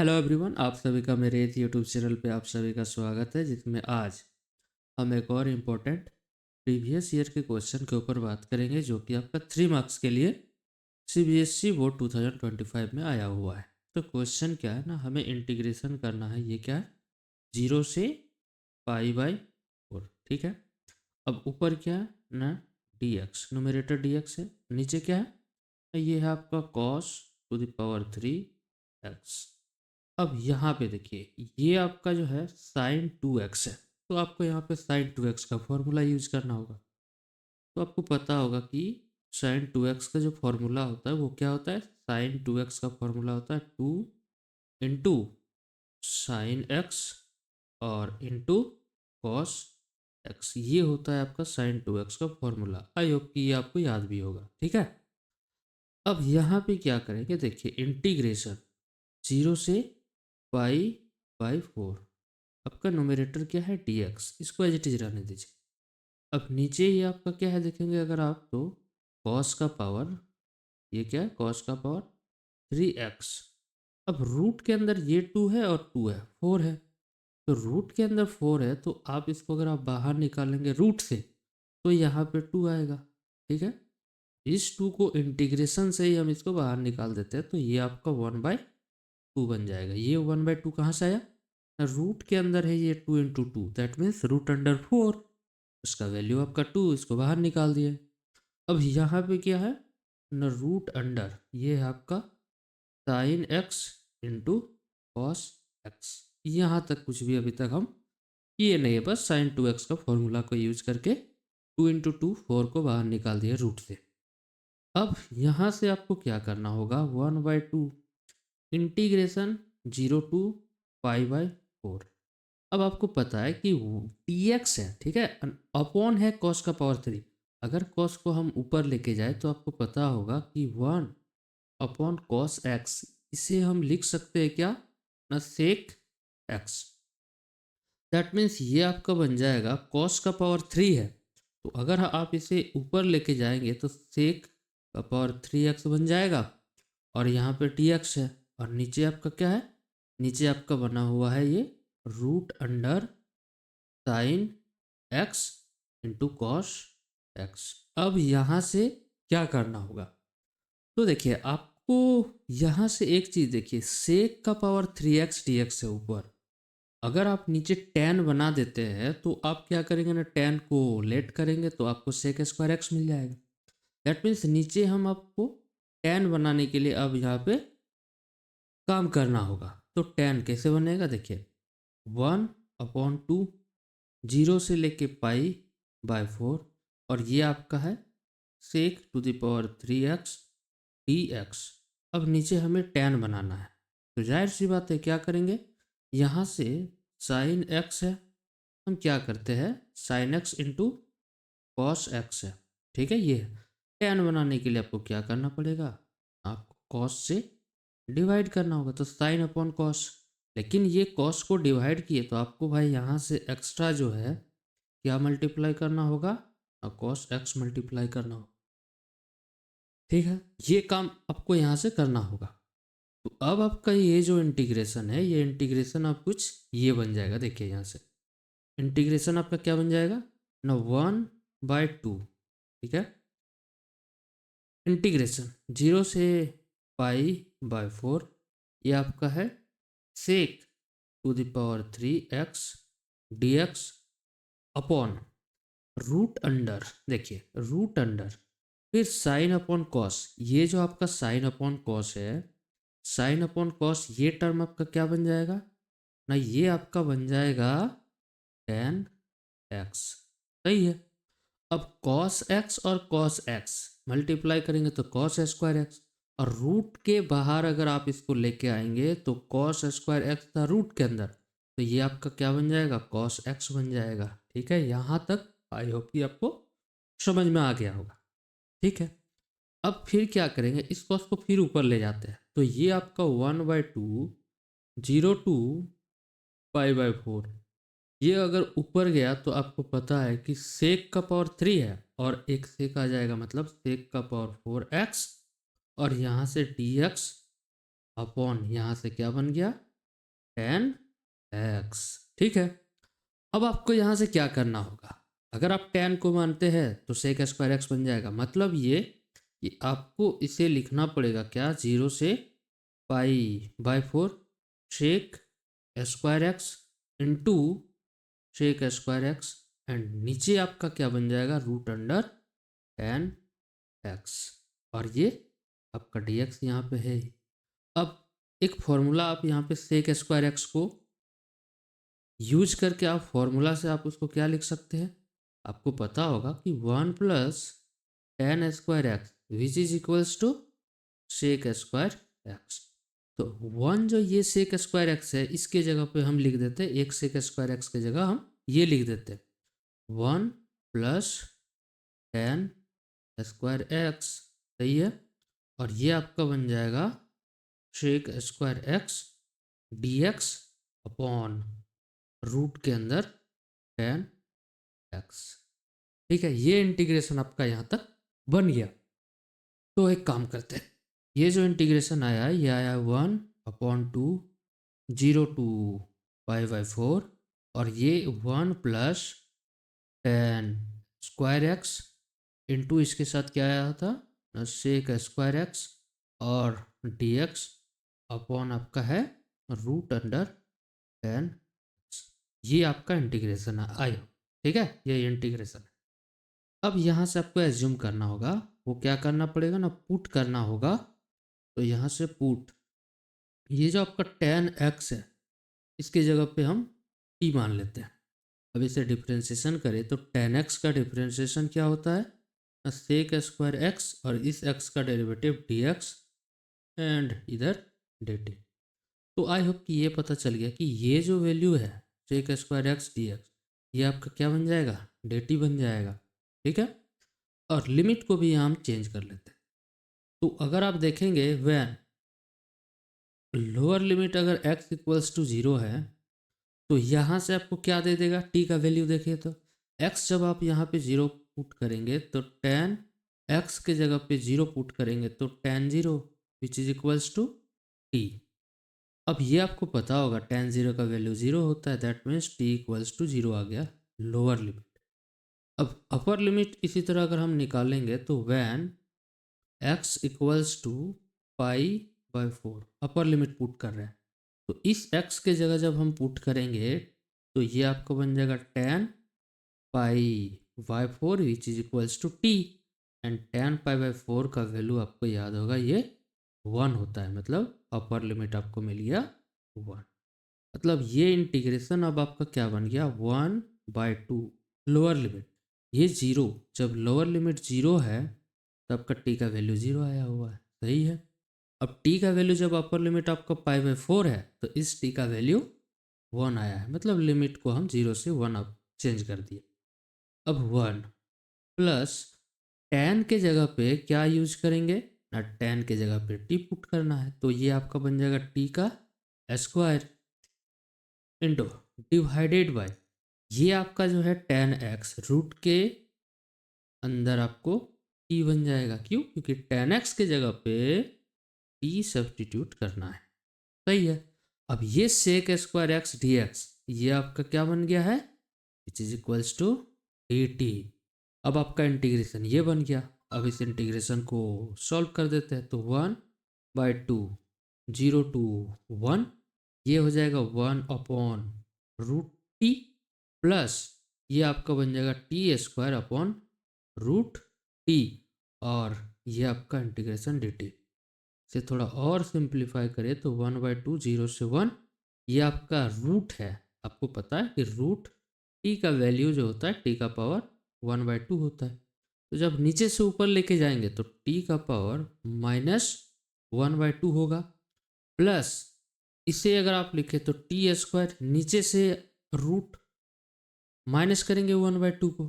Hello everyone, आप सभी का मेरे इस यूट्यूब चैनल पे आप सभी का स्वागत है, जिसमें आज हम एक और इम्पोर्टेंट प्रीवियस ईयर के क्वेश्चन के ऊपर बात करेंगे, जो कि आपका 3 मार्क्स के लिए सीबीएसई बोर्ड 2025 में आया हुआ है। तो क्वेश्चन क्या है ना, हमें इंटीग्रेशन करना है। ये क्या है? 0 से π/4। ठीक है। अब ऊपर क्या है ना, dx, न्यूमरेटर dx है। नीचे क्या है? ये है आपका cos⁻³ अब यहाँ पे देखिए, ये आपका जो है sin 2x है। तो आपको यहाँ पे sin 2x का फॉर्मूला यूज करना होगा। तो आपको पता होगा कि sin 2x का जो फॉर्मूला होता है वो क्या होता है? sin 2x का फॉर्मूला होता है 2 × sin x और cos x। ये होता है आपका sin 2x का फॉर्मूला। आई होप कि ये आपको याद भी होगा। ठीक है। अब यहाँ पे क्या करेंगे, देखिए इंटीग्रेशन 0 से π/4। आपका नोमिनेटर क्या है? dx। इसको एज इट इज रहने दीजिए। अब नीचे ये आपका क्या है, देखेंगे अगर आप तो cos का पावर, ये क्या है? cos का पावर 3x। अब रूट के अंदर ये 2 है और 2 है, 4 है। तो रूट के अंदर 4 है, तो आप इसको अगर आप बाहर निकालेंगे रूट से, तो यहाँ पे 2 आएगा। ठीक है। इस 2 को इंटीग्रेशन से ही हम इसको बाहर निकाल देते हैं, तो ये आपका 1/2 बन जाएगा। ये 1/2 कहाँ से आया? रूट के अंदर है ये 2 × 2, दैट मीन्स √4। उसका वैल्यू आपका 2, इसको बाहर निकाल दिए। अब यहाँ पे क्या है ना, रूट अंडर, ये है आपका sin x × cos x। यहाँ तक कुछ भी अभी तक हम किए नहीं है, बस sin 2x का फॉर्मूला को यूज करके 2 × 2 4 को बाहर निकाल दिया रूट से। अब यहाँ से आपको क्या करना होगा, 1/2 इंटीग्रेशन 0 to π/4। अब आपको पता है कि dx है, ठीक है, अपॉन है cos का पावर 3। अगर cos को हम ऊपर लेके जाए तो आपको पता होगा कि 1/cos x। इसे हम लिख सकते हैं क्या ना, sec x। दैट मीन्स ये आपका बन जाएगा, cos का पावर 3 है, तो अगर आप इसे ऊपर लेके जाएंगे तो sec का पावर 3x बन जाएगा। और यहाँ पे dx है, और नीचे आपका क्या है? नीचे आपका बना हुआ है ये root under sin x × cos x। अब यहाँ से क्या करना होगा, तो देखिए आपको यहाँ से एक चीज़ देखिए, सेक का पावर 3x dx है ऊपर। अगर आप नीचे tan बना देते हैं तो आप क्या करेंगे ना, tan को लेट करेंगे तो आपको sec² x मिल जाएगा। दैट मीन्स नीचे हम आपको tan बनाने के लिए अब यहाँ पे काम करना होगा। तो tan कैसे बनेगा, देखिए 1/2 0 से लेके π/4, और ये आपका है sec⁻³ dx। अब नीचे हमें tan बनाना है, तो जाहिर सी बात है क्या करेंगे, यहाँ से sin x है, हम क्या करते हैं sin x × cos x है। ठीक है। ये tan बनाने के लिए आपको क्या करना पड़ेगा, आपको cos से डिवाइड करना होगा, तो sin/cos। लेकिन ये cos को डिवाइड किए तो आपको भाई यहाँ से एक्स्ट्रा जो है क्या मल्टीप्लाई करना होगा, cos x मल्टीप्लाई करना होगा। ठीक है। ये काम आपको यहाँ से करना होगा। तो अब आपका ये जो इंटीग्रेशन है, ये इंटीग्रेशन आप कुछ ये बन जाएगा। देखिए यहाँ से इंटीग्रेशन आपका क्या बन जाएगा ना, 1/2। ठीक है। इंटीग्रेशन 0 से π/4, ये आपका है sec⁻³ dx upon root under, देखिए रूट अंडर, फिर sin/cos। ये जो आपका sin/cos है, sin/cos ये टर्म आपका क्या बन जाएगा ना, ये आपका बन जाएगा tan x। सही है। अब cos x और cos x मल्टीप्लाई करेंगे तो cos²x, और रूट के बाहर अगर आप इसको लेके आएंगे तो cos² x था रूट के अंदर, तो ये आपका क्या बन जाएगा, cos x बन जाएगा। ठीक है। यहाँ तक आई होप कि आपको समझ में आ गया होगा। ठीक है। अब फिर क्या करेंगे, इस cos को फिर ऊपर ले जाते हैं, तो ये आपका 1/2 0 to π/4। ये अगर ऊपर गया तो आपको पता है कि सेक का पावर 3 है, और एक सेक आ जाएगा, मतलब सेक का पावर 4x, और यहाँ से dx अपॉन यहाँ से क्या बन गया टेन एक्स। ठीक है, अब आपको यहाँ से क्या करना होगा, अगर आप टेन को मानते हैं तो सेक स्क्वायर एक्स बन जाएगा। मतलब ये कि आपको इसे लिखना पड़ेगा क्या, 0 से pi by 4 sec square x into sec square x, and नीचे आपका क्या बन जाएगा, रूट अंडर टेन एक्स, और ये आपका डी एक्स यहाँ पे है। अब एक फॉर्मूला आप यहाँ पे सेक स्क्वायर एक्स को यूज करके आप फॉर्मूला से आप उसको क्या लिख सकते हैं, आपको पता होगा कि 1 plus tan square x which is equals to sec square x. तो 1 जो ये सेक स्क्वायर एक्स है इसके जगह पे हम लिख देते हैं, एक सेक स्क्वायर एक्स की जगह हम ये लिख देते हैं 1 प्लस टेन स्क्वायर एक्स। सही है, और ये आपका बन जाएगा sec square x d x upon root के अंदर टेन एक्स। ठीक है, ये इंटीग्रेशन आपका यहाँ तक बन गया। तो एक काम करते हैं, ये जो इंटीग्रेशन आया है ये आया 1/2 0 to π/4, और ये 1 plus tan square x into इसके साथ क्या आया था, सेक स्क्वायर एक्स और डी एक्स अपॉन आपका है रूट अंडर टेन एक्स। ये आपका इंटीग्रेशन आया। ठीक है, ये इंटीग्रेशन है। अब यहाँ से आपको एज्यूम करना होगा, वो क्या करना पड़ेगा ना, पुट करना होगा। तो यहाँ से पुट, ये जो आपका टेन एक्स है इसके जगह पे हम टी मान लेते हैं। अब इसे डिफ्रेंशिएशन करें तो टेन एक्स का डिफ्रेंशिएशन क्या होता है, सेक स्क्वायर एक्स और इस एक्स का डेरिवेटिव डी एक्स एंड इधर डी टी। तो आई होप कि ये पता चल गया कि ये जो वैल्यू है sec square x d x, ये आपका क्या बन जाएगा, डी टी बन जाएगा। ठीक है, और लिमिट को भी हम चेंज कर लेते हैं। तो अगर आप देखेंगे वैन लोअर लिमिट अगर x इक्वल्स टू 0 है तो यहाँ से आपको क्या दे देगा, t का वैल्यू देखिए तो x जब आप यहाँ पे 0 पुट करेंगे तो टेन x के जगह पे 0 पुट करेंगे तो tan 0 which is equals to t। अब ये आपको पता होगा टेन 0 का वैल्यू 0 होता है, that means t equals to 0 आ गया लोअर लिमिट। अब अपर लिमिट इसी तरह अगर हम निकालेंगे तो when x equals to π/4 upper limit put कर रहे हैं, तो इस x के जगह जब हम पुट करेंगे तो ये आपको बन जाएगा tan π/4 which is equals to T, and tan π/4 का वैल्यू आपको याद होगा ये 1 होता है, मतलब अपर लिमिट आपको मिल गया 1। मतलब ये इंटीग्रेशन अब आपका क्या बन गया, 1/2 लोअर लिमिट, ये 0, जब लोअर लिमिट 0 है तब का टी का वैल्यू 0 आया हुआ है। सही है, अब टी का वैल्यू जब अपर लिमिट आपका π/4 है तो इस टी का वैल्यू 1 आया है, मतलब लिमिट को हम 0 से 1 अब चेंज कर दिए। अब 1 प्लस टेन के जगह पे क्या यूज करेंगे ना, टेन के जगह पे टी पुट करना है, तो ये आपका बन जाएगा टी का स्क्वायर इंटू डिवाइडेड बाय ये आपका जो है टेन एक्स रूट के अंदर आपको टी बन जाएगा। क्यों, क्योंकि टेन एक्स के जगह पे टी सब्सटीट्यूट करना है। सही है, अब ये sec square x d x ये आपका क्या बन गया है, which is equals to d t. अब आपका इंटीग्रेशन ये बन गया। अब इस इंटीग्रेशन को सॉल्व कर देते हैं तो 1/2 0 to 1 ये हो जाएगा 1/√t प्लस ये आपका बन जाएगा t square upon root t, और ये आपका इंटीग्रेशन डी टी। से थोड़ा और सिंप्लीफाई करें तो 1/2 0 से 1 ये आपका रूट है। आपको पता है कि रूट टी का वैल्यू जो होता है टी का पावर 1/2 होता है, तो जब नीचे से ऊपर लेके जाएंगे तो टी का पावर -1/2 होगा, प्लस इसे अगर आप लिखें तो टी स्क्वायर, नीचे से रूट माइनस करेंगे 1/2 को,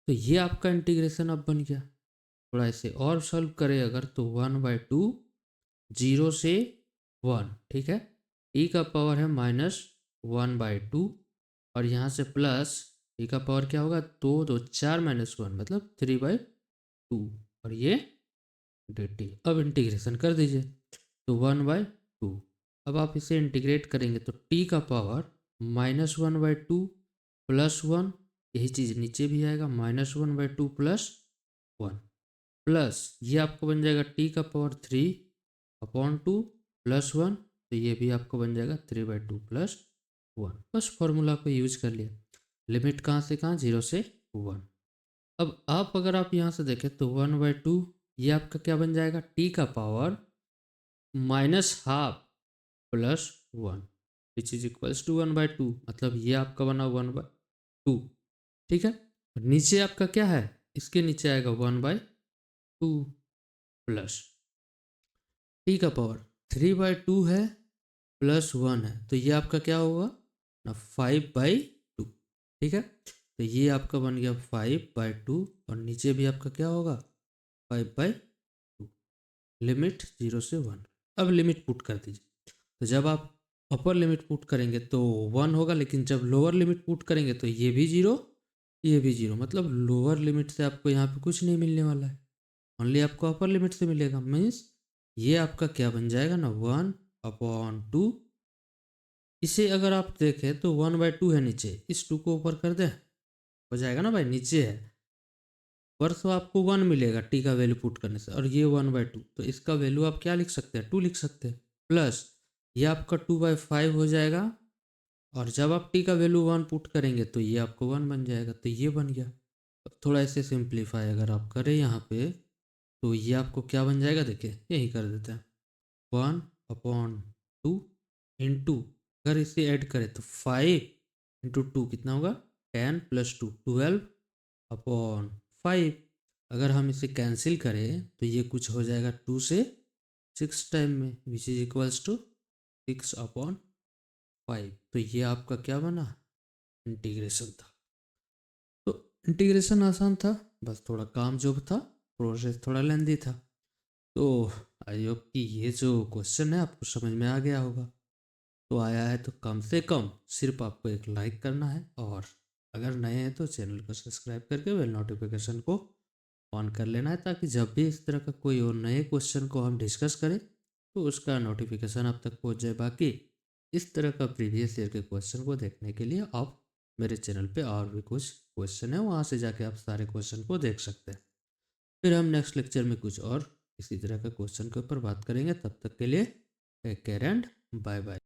तो ये आपका इंटीग्रेशन अब बन गया। थोड़ा इसे और सॉल्व करें अगर तो 1/2 0 से 1, ठीक है, टी का पावर है -1/2, और यहाँ से प्लस टी का पावर क्या होगा, 2 2 4 -1 मतलब 3/2, और ये dt। अब इंटीग्रेशन कर दीजिए तो 1/2 अब आप इसे इंटीग्रेट करेंगे तो टी का पावर -1/2 प्लस 1, यही चीज़ नीचे भी आएगा -1/2 प्लस 1 प्लस ये आपको बन जाएगा टी का पावर 3/2 प्लस 1, तो ये भी आपको बन जाएगा 3/2 प्लस 1। बस फॉर्मूला को यूज कर लिया। लिमिट कहाँ से कहाँ, 0 से 1। अब आप अगर आप यहाँ से देखें तो 1/2 ये आपका क्या बन जाएगा, टी का power -12 plus 1 which is equals to 1/2, मतलब ये आपका बना 1/2। ठीक है, और नीचे आपका क्या है, इसके नीचे आएगा 1/2 प्लस टी का पावर 3/2 है प्लस 1 है, तो ये आपका क्या होगा ना 5/2। ठीक है, तो ये आपका बन गया 5/2 और नीचे भी आपका क्या होगा 5/2। लिमिट 0 से 1। अब लिमिट पुट कर दीजिए, तो जब आप अपर लिमिट पुट करेंगे तो 1 होगा, लेकिन जब लोअर लिमिट पुट करेंगे तो ये भी 0, ये भी 0, मतलब लोअर लिमिट से आपको यहाँ पे कुछ नहीं मिलने वाला है, ओनली आपको अपर लिमिट से मिलेगा। मीन्स ये आपका क्या बन जाएगा ना 1/2। इसे अगर आप देखें तो 1/2 है नीचे, इस 2 को ऊपर कर दें, हो जाएगा ना भाई, नीचे है पर तो आपको 1 मिलेगा टी का वैल्यू पुट करने से, और ये 1/2, तो इसका वैल्यू आप क्या लिख सकते हैं, 2 लिख सकते हैं, प्लस ये आपका 2/5 हो जाएगा, और जब आप टी का वैल्यू 1 पुट करेंगे तो ये आपको 1 बन जाएगा, तो ये बन गया। अब थोड़ा इसे सिंप्लीफाई अगर आप करें यहाँ पे तो ये आपको क्या बन जाएगा, देखिए यही कर देते हैं 1/2 इंटू, अगर इसे ऐड करें तो 5 × 2 कितना होगा 10 + 2 12/5। अगर हम इसे कैंसिल करें तो ये कुछ हो जाएगा 2 से 6 टाइम में, विच इज इक्वल्स टू 6/5। तो ये आपका क्या बना, इंटीग्रेशन था। तो इंटीग्रेशन आसान था, बस थोड़ा काम जो था, प्रोसेस थोड़ा लेंदी था। तो आई होप कि ये जो क्वेश्चन है आपको समझ में आ गया होगा। तो आया है तो कम से कम सिर्फ आपको एक लाइक करना है, और अगर नए हैं तो चैनल को सब्सक्राइब करके बेल नोटिफिकेशन को ऑन कर लेना है, ताकि जब भी इस तरह का कोई और नए क्वेश्चन को हम डिस्कस करें तो उसका नोटिफिकेशन आप तक पहुंच जाए। बाकी इस तरह का प्रीवियस ईयर के क्वेश्चन को देखने के लिए आप मेरे चैनल पे और भी कुछ क्वेश्चन है, वहाँ से जाके आप सारे क्वेश्चन को देख सकते हैं। फिर हम नेक्स्ट लेक्चर में कुछ और इसी तरह का क्वेश्चन के ऊपर बात करेंगे। तब तक के लिए take care and bye bye.